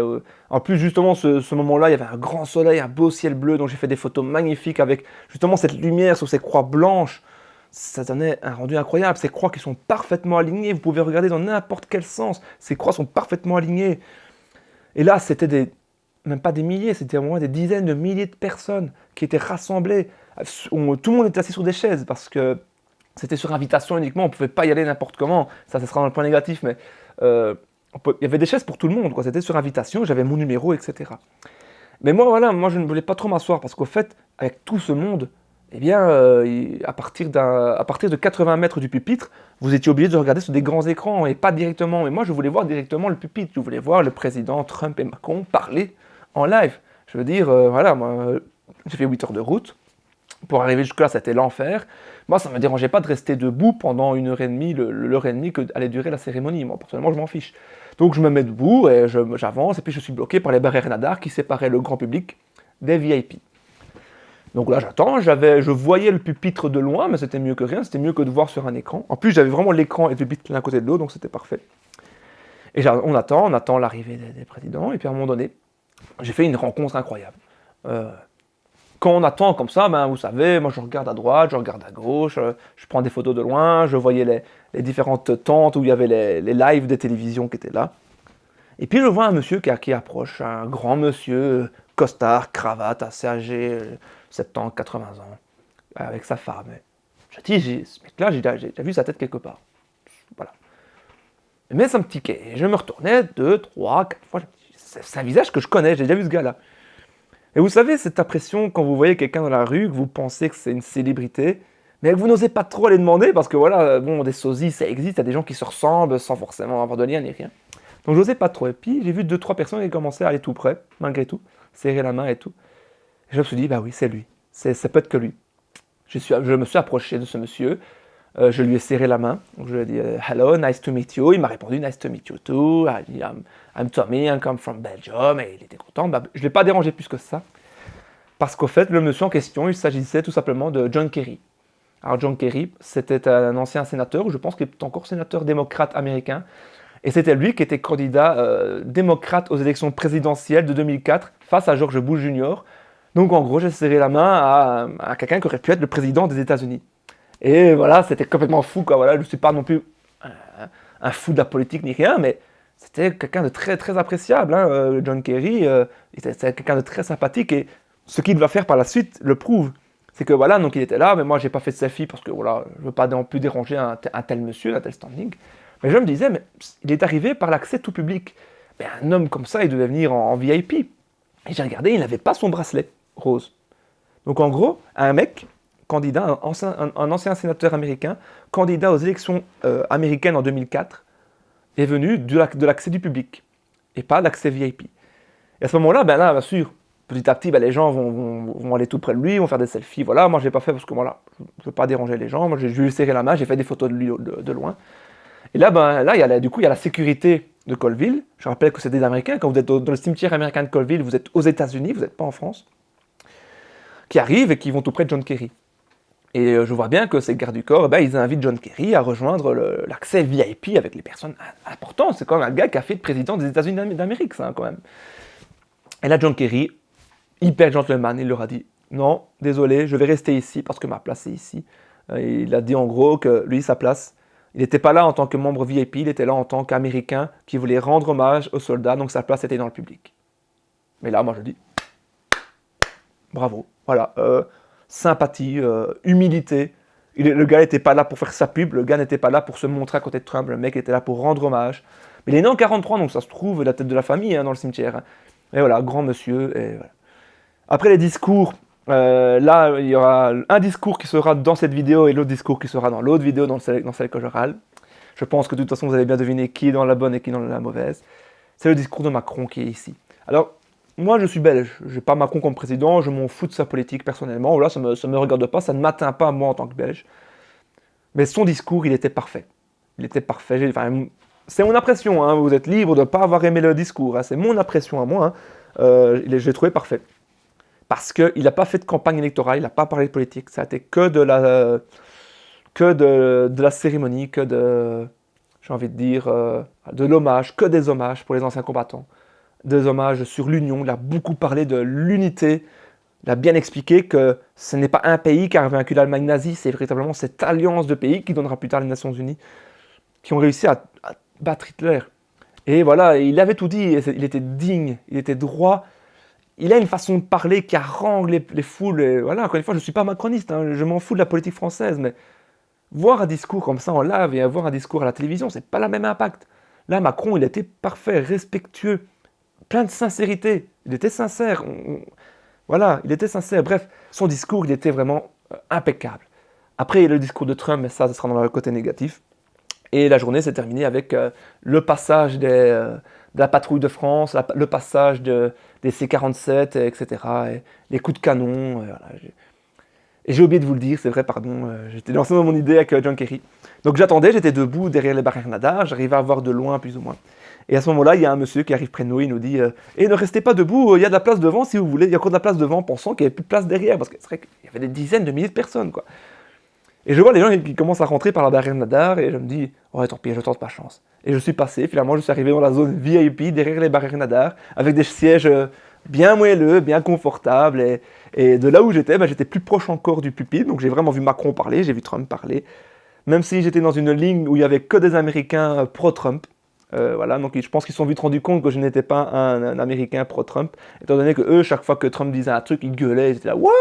En plus, justement, ce moment-là, il y avait un grand soleil, un beau ciel bleu, donc j'ai fait des photos magnifiques avec justement cette lumière sur ces croix blanches. Ça donnait un rendu incroyable. Ces croix qui sont parfaitement alignées, vous pouvez regarder dans n'importe quel sens. Ces croix sont parfaitement alignées. Et là, c'était même pas des milliers, c'était au moins des dizaines de milliers de personnes qui étaient rassemblées. Tout le monde était assis sur des chaises parce que c'était sur invitation uniquement, on ne pouvait pas y aller n'importe comment. Ça sera dans le point négatif, mais il y avait des chaises pour tout le monde, quoi. C'était sur invitation, j'avais mon numéro, etc. Mais moi, voilà, moi je ne voulais pas trop m'asseoir parce qu'au fait, avec tout ce monde, eh bien, à partir de 80 mètres du pupitre, vous étiez obligé de regarder sur des grands écrans et pas directement. Mais moi, je voulais voir directement le pupitre. Je voulais voir le président Trump et Macron parler en live. Je veux dire, voilà, moi, j'ai fait 8 heures de route. Pour arriver jusque-là, c'était l'enfer. Moi, ça ne me dérangeait pas de rester debout pendant 1 heure et demie, l'heure et demie que allait durer la cérémonie. Moi, personnellement, je m'en fiche. Donc, je me mets debout et j'avance, et puis je suis bloqué par les barrières radars qui séparaient le grand public des VIP. Donc là, j'attends, je voyais le pupitre de loin, mais c'était mieux que rien, c'était mieux que de voir sur un écran. En plus, j'avais vraiment l'écran et le pupitre l'un côté de l'autre, donc c'était parfait. Et on attend l'arrivée des présidents, et puis à un moment donné, j'ai fait une rencontre incroyable. Quand on attend comme ça, ben, vous savez, moi je regarde à droite, je regarde à gauche, je prends des photos de loin, je voyais les différentes tentes où il y avait les lives des télévisions qui étaient là. Et puis je vois un monsieur qui approche, un grand monsieur, costard, cravate, assez âgé, 70, 80 ans, avec sa femme. Je dis, ce mec-là, j'ai déjà vu sa tête quelque part. Voilà. Mais ça me tiquait. Et je me retournais 2, 3, 4 fois. C'est un visage que je connais, j'ai déjà vu ce gars-là. Et vous savez, cette impression quand vous voyez quelqu'un dans la rue, que vous pensez que c'est une célébrité, mais que vous n'osez pas trop aller demander, parce que voilà, bon, des sosies, ça existe, il y a des gens qui se ressemblent sans forcément avoir de lien ni rien. Donc j'osais pas trop. Et puis j'ai vu 2, 3 personnes qui commençaient à aller tout près, malgré tout, serrer la main et tout. Et je me suis dit, bah oui, c'est lui. Ça peut être que lui. Je me suis approché de ce monsieur, je lui ai serré la main. Donc je lui ai dit, hello, nice to meet you. Il m'a répondu, nice to meet you too. I'm Tommy, I come from Belgium. Et il était content. Bah, je ne l'ai pas dérangé plus que ça. Parce qu'au fait, le monsieur en question, il s'agissait tout simplement de John Kerry. Alors John Kerry, c'était un ancien sénateur, ou je pense qu'il est encore sénateur démocrate américain. Et c'était lui qui était candidat démocrate aux élections présidentielles de 2004 face à George Bush Jr. Donc en gros, j'ai serré la main à quelqu'un qui aurait pu être le président des États-Unis. Et voilà, c'était complètement fou, quoi. Voilà, je ne suis pas non plus un fou de la politique ni rien, mais c'était quelqu'un de très, très appréciable. Hein. John Kerry, c'était quelqu'un de très sympathique. Et ce qu'il va faire par la suite le prouve. C'est que voilà, donc il était là, mais moi, j'ai pas fait de selfie parce que voilà, je ne veux pas non plus déranger un tel monsieur, un tel standing. Mais je me disais, mais il est arrivé par l'accès tout public. Mais un homme comme ça, il devait venir en VIP. Et j'ai regardé, il n'avait pas son bracelet rose. Donc en gros, un mec, candidat, un ancien sénateur américain, candidat aux élections américaines en 2004, est venu de l'accès du public, et pas l'accès VIP. Et à ce moment-là, ben là, bien sûr, petit à petit, ben, les gens vont aller tout près de lui, vont faire des selfies. Voilà, moi je l'ai pas fait parce que voilà, je ne veux pas déranger les gens. Moi j'ai lui serré la main, j'ai fait des photos de lui de loin. Et là, ben, là il y a la sécurité de Colville. Je rappelle que c'est des Américains. Quand vous êtes dans le cimetière américain de Colville, vous êtes aux États-Unis, vous n'êtes pas en France, qui arrivent et qui vont tout près de John Kerry. Et je vois bien que ces gardes du corps, ben, ils invitent John Kerry à rejoindre l'accès VIP avec les personnes importantes. C'est quand même un gars qui a fait le président des États-Unis d'Amérique, ça, quand même. Et là, John Kerry, hyper gentleman, il leur a dit « Non, désolé, je vais rester ici parce que ma place est ici. » Il a dit en gros que lui, sa place, il n'était pas là en tant que membre VIP, il était là en tant qu'Américain qui voulait rendre hommage aux soldats, donc sa place était dans le public. Mais là, moi, je dis bravo, voilà, sympathie, humilité. Le gars n'était pas là pour faire sa pub, le gars n'était pas là pour se montrer à côté de Trump, le mec était là pour rendre hommage. Mais il est né en 43, donc ça se trouve, la tête de la famille dans le cimetière. Et voilà, grand monsieur, et voilà. Après les discours, là, il y aura un discours qui sera dans cette vidéo et l'autre discours qui sera dans l'autre vidéo, dans celle que je râle. Je pense que de toute façon, vous avez bien deviné qui est dans la bonne et qui est dans la mauvaise. C'est le discours de Macron qui est ici. Alors, moi, je suis belge. Je n'ai pas Macron comme président, je m'en fous de sa politique personnellement. Là, ça me regarde pas, ça ne m'atteint pas moi en tant que belge. Mais son discours, il était parfait. Il était parfait. Enfin, c'est mon impression, hein. Vous êtes libre de ne pas avoir aimé le discours. Hein. C'est mon impression à moi. Hein. Je l'ai trouvé parfait. Parce qu'il n'a pas fait de campagne électorale, il n'a pas parlé de politique, ça a été que de la cérémonie, j'ai envie de dire, de l'hommage, que des hommages pour les anciens combattants, des hommages sur l'union, il a beaucoup parlé de l'unité, il a bien expliqué que ce n'est pas un pays qui a vaincu l'Allemagne nazie, c'est véritablement cette alliance de pays qui donnera plus tard les Nations Unies, qui ont réussi à battre Hitler. Et voilà, il avait tout dit, il était digne, il était droit, il a une façon de parler qui harangue les foules, et voilà, encore une fois, je ne suis pas macroniste, hein, je m'en fous de la politique française, mais voir un discours comme ça en live et avoir un discours à la télévision, c'est pas le même impact. Là, Macron, il était parfait, respectueux, plein de sincérité, il était sincère, voilà, il était sincère, bref, son discours, il était vraiment impeccable. Après, il y a le discours de Trump, mais ça, ce sera dans le côté négatif. Et la journée s'est terminée avec le passage de la patrouille de France, le passage des C-47, etc. Et les coups de canon. Voilà. Et j'ai oublié de vous le dire, c'est vrai, pardon. J'étais lancé dans mon idée avec John Kerry. Donc j'attendais, j'étais debout derrière les barrières nadar, j'arrivais à voir de loin plus ou moins. Et à ce moment-là, il y a un monsieur qui arrive près de nous, il nous dit ne restez pas debout, il y a de la place devant si vous voulez. Il y a encore de la place devant, pensant qu'il n'y avait plus de place derrière, parce que c'est vrai qu'il y avait des dizaines de milliers de personnes, quoi. Et je vois les gens qui commencent à rentrer par la barrière nadar et je me dis, ouais, tant pis, je tente ma chance. Et je suis passé, finalement, je suis arrivé dans la zone VIP derrière les barrières nadar avec des sièges bien moelleux, bien confortables. Et de là où j'étais, j'étais plus proche encore du pupitre, donc j'ai vraiment vu Macron parler, j'ai vu Trump parler. Même si j'étais dans une ligne où il n'y avait que des Américains pro-Trump. Voilà, donc je pense qu'ils se sont vite rendus compte que je n'étais pas un Américain pro-Trump, étant donné que eux, chaque fois que Trump disait un truc, ils gueulaient, ils étaient là, wouah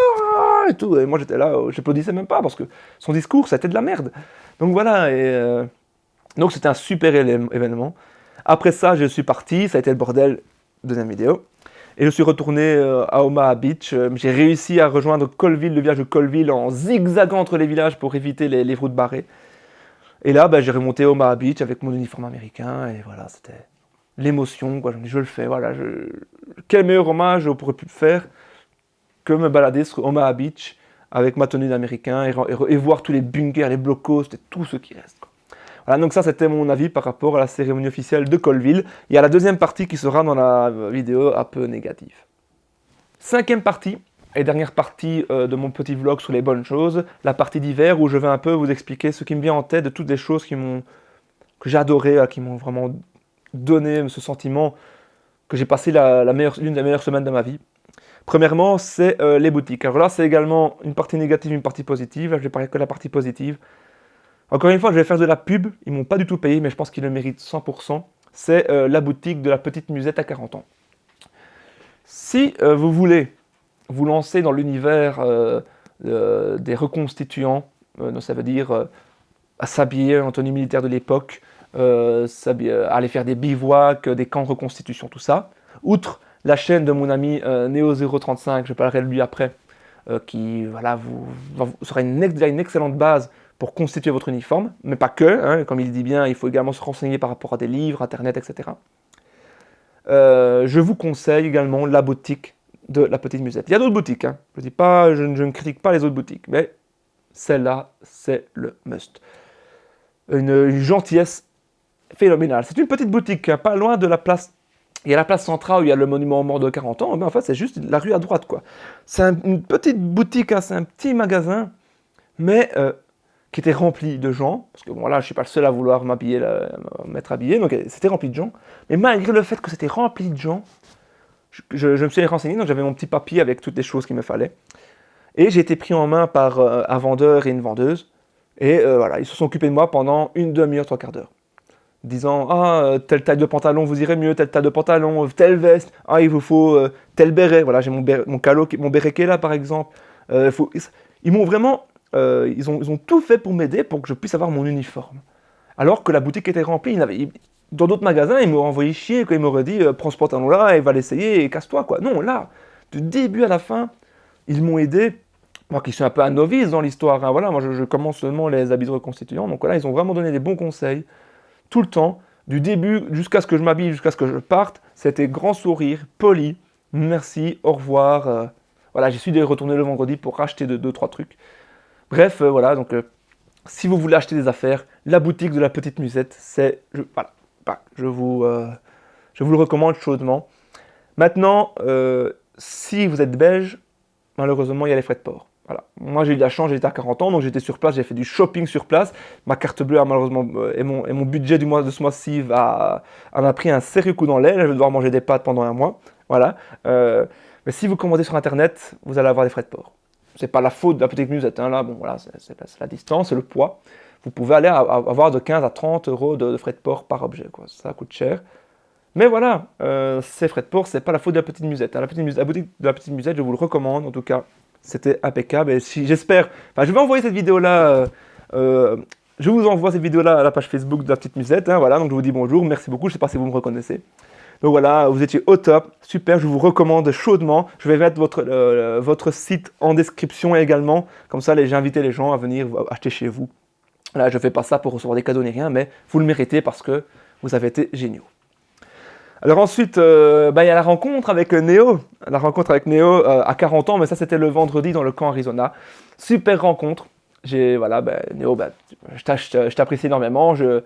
et tout, et moi j'étais là, j'applaudissais même pas, parce que son discours, c'était de la merde. Donc voilà, donc c'était un super événement. Après ça, je suis parti, ça a été le bordel, deuxième vidéo, et je suis retourné à Omaha Beach, j'ai réussi à rejoindre Colville, le village de Colville, en zigzagant entre les villages pour éviter les routes barrées. Et là, j'ai remonté Omaha Beach avec mon uniforme américain, et voilà, c'était l'émotion, quoi. Je le fais, voilà. Quel meilleur hommage je pourrais pu faire que me balader sur Omaha Beach avec ma tenue d'américain et voir tous les bunkers, les blocos, c'était tout ce qui reste, quoi. Voilà, donc ça, c'était mon avis par rapport à la cérémonie officielle de Colville. Il y a la deuxième partie qui sera dans la vidéo un peu négative. Cinquième partie. Et dernière partie de mon petit vlog sur les bonnes choses, la partie d'hiver où je vais un peu vous expliquer ce qui me vient en tête de toutes les choses que j'ai adoré, qui m'ont vraiment donné ce sentiment que j'ai passé l'une des meilleures semaines de ma vie. Premièrement, c'est les boutiques. Alors là, c'est également une partie négative, une partie positive. Là, je vais parler que de la partie positive. Encore une fois, je vais faire de la pub. Ils ne m'ont pas du tout payé, mais je pense qu'ils le méritent 100%. C'est la boutique de la petite musette à 40 ans. Si vous voulez vous lancer dans l'univers des reconstituants, ça veut dire à s'habiller en tenue militaire de l'époque, aller faire des bivouacs, des camps de reconstitution, tout ça. Outre la chaîne de mon ami Neo035, je parlerai de lui après, qui voilà, sera une excellente base pour constituer votre uniforme, mais pas que, hein, comme il dit bien, il faut également se renseigner par rapport à des livres, internet, etc. Je vous conseille également la boutique de la petite musette. Il y a d'autres boutiques, hein. Je ne critique pas les autres boutiques, mais celle-là, c'est le must. Une gentillesse phénoménale. C'est une petite boutique, hein, pas loin de la place. Il y a la place centrale où il y a le monument aux morts de 40 ans, mais en fait, c'est juste la rue à droite, quoi. C'est une petite boutique, hein, c'est un petit magasin, mais qui était rempli de gens, parce que bon, là, je ne suis pas le seul à vouloir m'être habillé, donc c'était rempli de gens. Mais malgré le fait que c'était rempli de gens, je me suis renseigné, donc j'avais mon petit papier avec toutes les choses qu'il me fallait. Et j'ai été pris en main par un vendeur et une vendeuse. Et voilà, ils se sont occupés de moi pendant une demi-heure, trois quarts d'heure. Disant, telle taille de pantalon vous irez mieux, telle taille de pantalon, telle veste, il vous faut tel béret. Voilà, j'ai mon béret qui est là, par exemple. Ils m'ont vraiment, ils ont tout fait pour m'aider, pour que je puisse avoir mon uniforme. Alors que la boutique était remplie, dans d'autres magasins, ils m'auraient envoyé chier, quand ils m'auraient dit prends ce pantalon-là et va l'essayer et casse-toi, quoi. Non, là, du début à la fin, ils m'ont aidé. Moi qui suis un peu un novice dans l'histoire, hein, voilà, moi je commence seulement les habits de reconstituant, donc voilà, ils ont vraiment donné des bons conseils, tout le temps, du début jusqu'à ce que je m'habille, jusqu'à ce que je parte, c'était grand sourire, poli, merci, au revoir. Voilà, j'ai su de retourner le vendredi pour racheter 2-3 trucs. Bref, voilà, donc si vous voulez acheter des affaires, la boutique de la petite musette, je vous le recommande chaudement. Maintenant, si vous êtes belge, malheureusement, il y a les frais de port. Voilà. Moi, j'ai eu de la chance, j'étais à 40 ans, donc j'étais sur place, j'ai fait du shopping sur place. Ma carte bleue, a malheureusement, et mon budget de ce mois-ci m'a pris un sérieux coup dans l'aile. Je vais devoir manger des pâtes pendant un mois. Voilà. Mais si vous commandez sur Internet, vous allez avoir des frais de port. C'est pas la faute de la petite musette, hein, là, bon, voilà, c'est la distance, c'est le poids. Vous pouvez aller avoir de 15 à 30 euros de frais de port par objet, quoi. Ça coûte cher. Mais voilà, ces frais de port, c'est pas la faute de la petite musette, hein. La boutique de la petite musette, je vous le recommande. En tout cas, c'était impeccable. Et si, j'espère. Enfin, je vais envoyer cette vidéo-là. Je vous envoie cette vidéo-là à la page Facebook de la petite musette, hein, voilà, donc je vous dis bonjour, merci beaucoup. Je sais pas si vous me reconnaissez. Donc voilà, vous étiez au top, super, je vous recommande chaudement. Je vais mettre votre site en description également. Comme ça, j'ai invité les gens à venir acheter chez vous. Là, je ne fais pas ça pour recevoir des cadeaux ni rien, mais vous le méritez parce que vous avez été géniaux. Alors ensuite, il y a la rencontre avec Néo. La rencontre avec Néo à 40 ans, mais ça c'était le vendredi dans le camp Arizona. Super rencontre. Voilà, Néo, je t'apprécie énormément. Je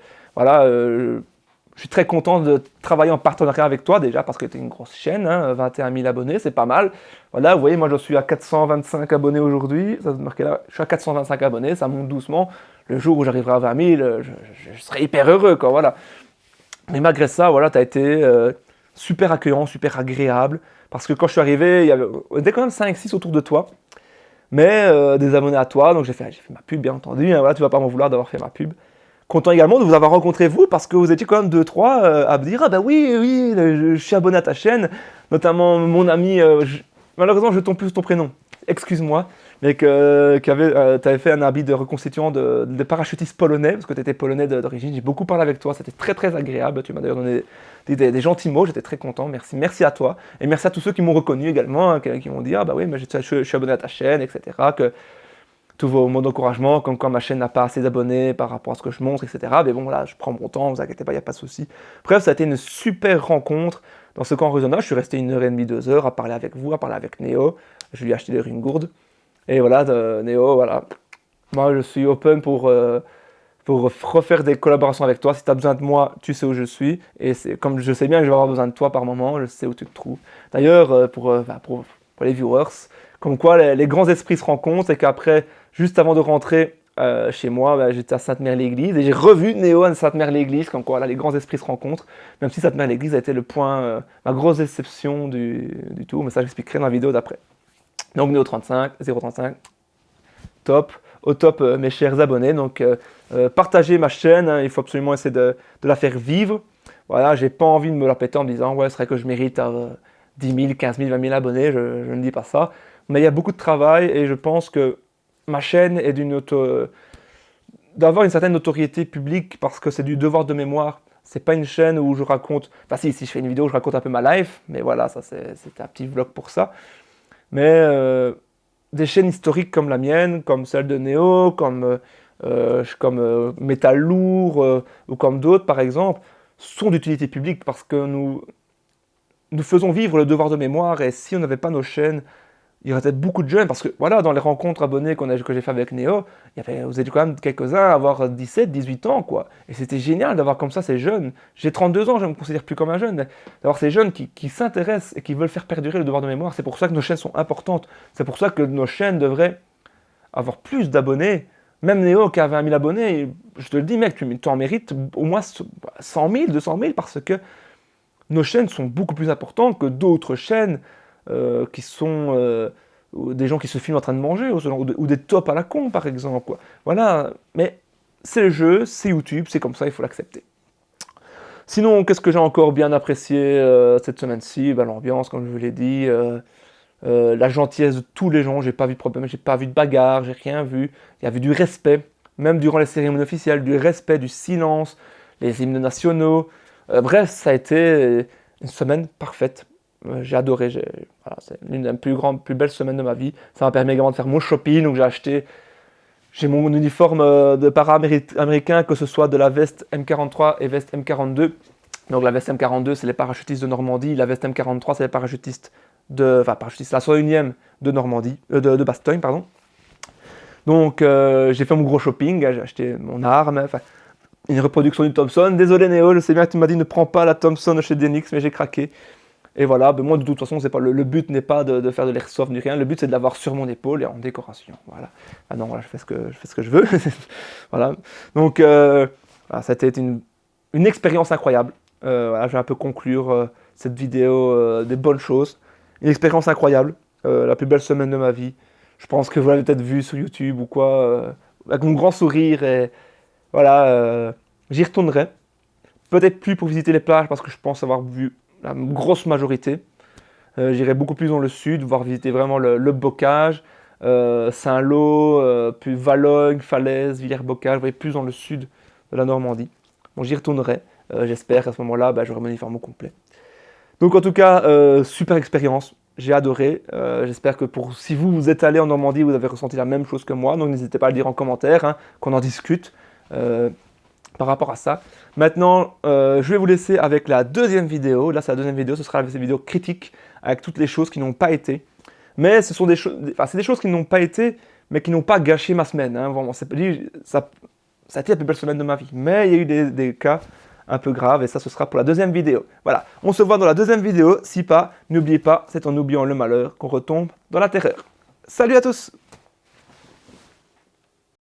suis très content de travailler en partenariat avec toi déjà parce que tu es une grosse chaîne, hein, 21 000 abonnés, c'est pas mal. Voilà, vous voyez, moi je suis à 425 abonnés aujourd'hui. Ça se marquait là, je suis à 425 abonnés, ça monte doucement. Le jour où j'arriverai à 20 000, je serai hyper heureux, quoi, voilà. Mais malgré ça, voilà, tu as été super accueillant, super agréable. Parce que quand je suis arrivé, on était quand même 5-6 autour de toi. Mais des abonnés à toi, donc j'ai fait ma pub, bien entendu. Hein, voilà, tu vas pas m'en vouloir d'avoir fait ma pub. Content également de vous avoir rencontré vous, parce que vous étiez quand même 2-3 à me dire « Ah bah oui, je suis abonné à ta chaîne. » Notamment mon ami, malheureusement je tombe plus sur ton prénom, excuse-moi, mais tu avais fait un habit de reconstituant de parachutiste polonais, parce que tu étais polonais d'origine. J'ai beaucoup parlé avec toi, c'était très très agréable. Tu m'as d'ailleurs donné des gentils mots, j'étais très content, merci à toi. Et merci à tous ceux qui m'ont reconnu également, hein, qui m'ont dit « Ah bah oui, mais je suis abonné à ta chaîne, etc. » Tous vos mots d'encouragement, comme quand ma chaîne n'a pas assez d'abonnés par rapport à ce que je montre, etc. Mais bon, là, je prends mon temps, ne vous inquiétez pas, il n'y a pas de souci. Bref, ça a été une super rencontre dans ce camp Arizona. Je suis resté 1h30, 2 heures à parler avec vous, à parler avec Néo. Je lui ai acheté des ringourdes. Et voilà, Néo, voilà. Moi, je suis open pour refaire des collaborations avec toi. Si tu as besoin de moi, tu sais où je suis. Et comme je sais bien que je vais avoir besoin de toi par moment, je sais où tu te trouves. D'ailleurs, pour les viewers, comme quoi les grands esprits se rencontrent et qu'après, juste avant de rentrer chez moi, j'étais à Sainte-Mère-l'Église et j'ai revu Néo à Sainte-Mère-l'Église, comme quoi là, les grands esprits se rencontrent, même si Sainte-Mère-l'Église a été le point, ma grosse déception du tour, mais ça j'expliquerai dans la vidéo d'après. Donc Néo 35, 035, top, au top mes chers abonnés, donc partagez ma chaîne, hein, il faut absolument essayer de la faire vivre. Voilà, j'ai pas envie de me la péter en me disant ouais, ce serait que je mérite 10 000, 15 000, 20 000 abonnés, je ne dis pas ça. Mais il y a beaucoup de travail et je pense que ma chaîne est d'avoir une certaine notoriété publique parce que c'est du devoir de mémoire. C'est pas une chaîne où je raconte. Enfin, si je fais une vidéo où je raconte un peu ma life, mais voilà, ça c'est un petit vlog pour ça. Mais des chaînes historiques comme la mienne, comme celle de Néo, comme Métal Lourd ou comme d'autres par exemple, sont d'utilité publique parce que nous faisons vivre le devoir de mémoire et si on n'avait pas nos chaînes, il y aurait peut-être beaucoup de jeunes, parce que voilà, dans les rencontres abonnées que j'ai fait avec Néo, vous étiez quand même quelques-uns à avoir 17, 18 ans, quoi. Et c'était génial d'avoir comme ça ces jeunes. J'ai 32 ans, je ne me considère plus comme un jeune, mais d'avoir ces jeunes qui s'intéressent et qui veulent faire perdurer le devoir de mémoire. C'est pour ça que nos chaînes sont importantes. C'est pour ça que nos chaînes devraient avoir plus d'abonnés. Même Néo qui a 20 000 abonnés, je te le dis, mec, tu en mérites au moins 100 000, 200 000, parce que nos chaînes sont beaucoup plus importantes que d'autres chaînes qui sont des gens qui se filment en train de manger, ou des tops à la con, par exemple, quoi. Voilà, mais c'est le jeu, c'est YouTube, c'est comme ça, il faut l'accepter. Sinon, qu'est-ce que j'ai encore bien apprécié cette semaine-ci? L'ambiance, comme je vous l'ai dit, la gentillesse de tous les gens, j'ai pas vu de problème, j'ai pas vu de bagarre, j'ai rien vu. Il y avait du respect, même durant les cérémonies officielles, du respect, du silence, les hymnes nationaux. Bref, ça a été une semaine parfaite. J'ai adoré, voilà, c'est l'une des plus belles semaines de ma vie. Ça m'a permis également de faire mon shopping, donc j'ai mon uniforme de para-américain, que ce soit de la veste M43 et veste M42. Donc la veste M42, c'est les parachutistes de Normandie, la veste M43, c'est les parachutistes la 101e de Normandie, de Bastogne, pardon. Donc j'ai fait mon gros shopping, j'ai acheté mon arme, une reproduction du Thompson. Désolé Néo, je sais bien que tu m'as dit ne prends pas la Thompson chez Denix, mais j'ai craqué. Et voilà, ben moi de toute façon, c'est pas le but n'est pas de faire de l'airsoft ni rien, le but c'est de l'avoir sur mon épaule et en décoration. Voilà. Ah non, voilà, je fais ce que je veux. Voilà. Donc voilà, ça a été une expérience incroyable. Voilà, je vais un peu conclure cette vidéo des bonnes choses. Une expérience incroyable, la plus belle semaine de ma vie. Je pense que vous l'avez peut-être vu sur YouTube ou quoi, avec mon grand sourire et voilà, j'y retournerai. Peut-être plus pour visiter les plages parce que je pense avoir vu la grosse majorité. J'irai beaucoup plus dans le sud, voir visiter vraiment le Bocage, Saint-Lô, puis Valognes, Falaise, Villers-Bocage, voyez, plus dans le sud de la Normandie. Bon, j'y retournerai. J'espère qu'à ce moment-là, bah, j'aurai mon uniforme au complet. Donc en tout cas, super expérience. J'ai adoré. J'espère que si vous êtes allé en Normandie, vous avez ressenti la même chose que moi. Donc n'hésitez pas à le dire en commentaire, hein, qu'on en discute par rapport à ça. Maintenant, je vais vous laisser avec la deuxième vidéo. Là, c'est la deuxième vidéo. Ce sera la vidéo critique avec toutes les choses qui n'ont pas été. Mais ce sont des choses, enfin, c'est des choses qui n'ont pas été, mais qui n'ont pas gâché ma semaine. Hein, vraiment, ça a été la plus belle semaine de ma vie. Mais il y a eu des cas un peu graves et ça, ce sera pour la deuxième vidéo. Voilà, on se voit dans la deuxième vidéo. Si pas, n'oubliez pas, c'est en oubliant le malheur qu'on retombe dans la terreur. Salut à tous!